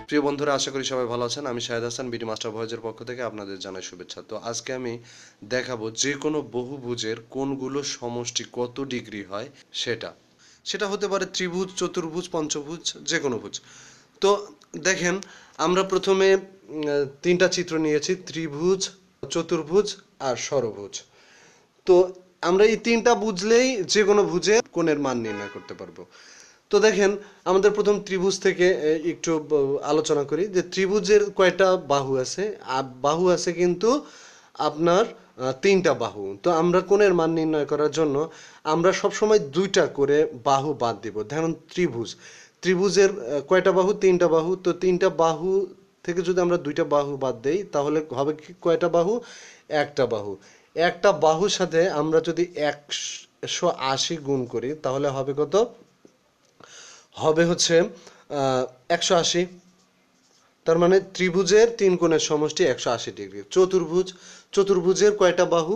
প্রিয় বন্ধুরা, আশা করি সবাই ভালো আছেন। আমি শাহেদ হাসান, বিডি মাস্টার ভয়েজের পক্ষ থেকে আপনাদের জানাই শুভেচ্ছা। তো আজকে আমি দেখাবো যে কোনো বহুভুজের কোণগুলো সমষ্টি কত ডিগ্রি হয় সেটা। সেটা হতে পারে ত্রিভুজ, চতুর্ভুজ, পঞ্চভুজ, যে কোনো ভুজ। তো দেখেন, আমরা প্রথমে তিনটা চিত্র নিয়েছি: ত্রিভুজ, চতুর্ভুজ আর ষড়ভুজ। তো আমরা এই তিনটা বুঝলেই যে কোনো ভুজের কোণের মান নির্ণয় করতে পারবো। তো দেখেন, আমাদের প্রথম ত্রিভুজ থেকে একটু আলোচনা করি যে ত্রিভুজের কয়টা বাহু আছে। বাহু আছে কিন্তু আপনার তিনটা বাহু। তো আমরা কোণের মান নির্ণয় করার জন্য আমরা সবসময় দুইটা করে বাহু বাদ দিব। ধরুন ত্রিভুজ, ত্রিভুজের কয়টা বাহু? তিনটা বাহু। তো তিনটা বাহু থেকে যদি আমরা দুইটা বাহু বাদ দেই তাহলে হবে কি, কয়টা বাহু? একটা বাহু। একটা বাহুর সাথে আমরা যদি 180 গুণ করি তাহলে হবে কত? হবে হচ্ছে 180। তার মানে ত্রিভুজের তিন কোণের সমষ্টি 180 ডিগ্রি। চতুর্ভুজ, চতুর্ভুজের কয়টা বাহু?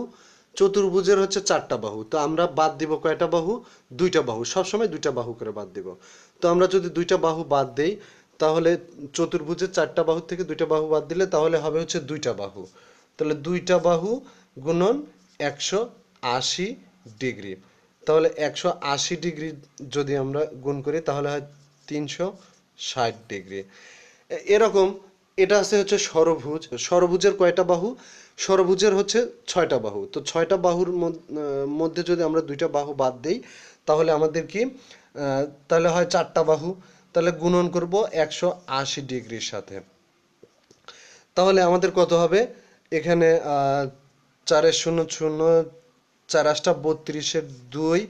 চতুর্ভুজের হচ্ছে চারটা বাহু। তো আমরা বাদ দিব কয়টা বাহু? দুইটা বাহু। সবসময় দুইটা বাহু করে বাদ দিব। তো আমরা যদি দুইটা বাহু বাদ দেই তাহলে চতুর্ভুজের চারটা বাহু থেকে দুইটা বাহু বাদ দিলে তাহলে হবে হচ্ছে দুইটা বাহু। তাহলে দুইটা বাহু গুণন 180 ডিগ্রি। তাহলে 180 ডিগ্রি যদি আমরা গুণ করি তাহলে হয় 360 ডিগ্রি। এরকম এটা আছে হচ্ছে ষড়ভুজ। ষড়ভুজের কয়টা বাহু? ষড়ভুজের হচ্ছে ছয়টা বাহু। তো ছয়টা বাহুর মধ্যে যদি আমরা দুইটা বাহু বাদ দেই তাহলে আমাদের কি, তাহলে হয় চারটা বাহু। তাহলে গুণন করব 180 ডিগ্রির সাথে। তাহলে আমাদের কত হবে? এখানে 4 শূন্য শূন্য, 4 8 32, 2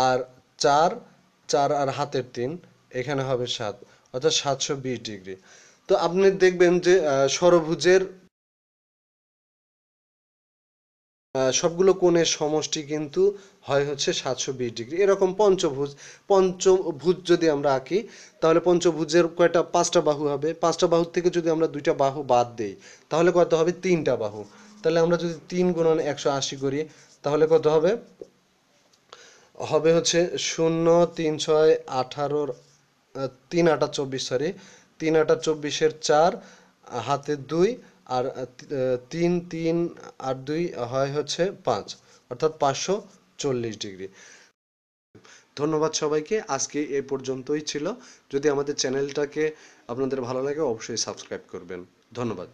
আর 4, 4 আর হাতের 3, এখানে হবে 7, অর্থাৎ 720 ডিগ্রি। তো আপনি দেখবেন যে ষড়ভুজের সবগুলো কোণের সমষ্টি কিন্তু হয় হচ্ছে 720 ডিগ্রি। এরকম পঞ্চভুজ, পঞ্চভুজ যদি আমরা আঁকি তাহলে পঞ্চভুজের কয়টা? পাঁচটা বাহু হবে। পাঁচটা বাহুর থেকে যদি আমরা দুইটা বাহু বাদ দেই তাহলে কত হবে? তিনটা বাহু। তাহলে আমরা যদি 3 গুণন 180 করি তাহলে কত হবে? হবে হচ্ছে 0 3 6 18, 3 8 24, সরি, 3 8 24-এর 4, হাতে 2 আর 3 3 আর 2 হয় হচ্ছে 5, অর্থাৎ 540 ডিগ্রি। ধন্যবাদ সবাইকে। আজকে এ পর্যন্তই ছিল। যদি আমাদের চ্যানেলটাকে আপনাদের ভালো লাগে অবশ্যই সাবস্ক্রাইব করবেন। ধন্যবাদ।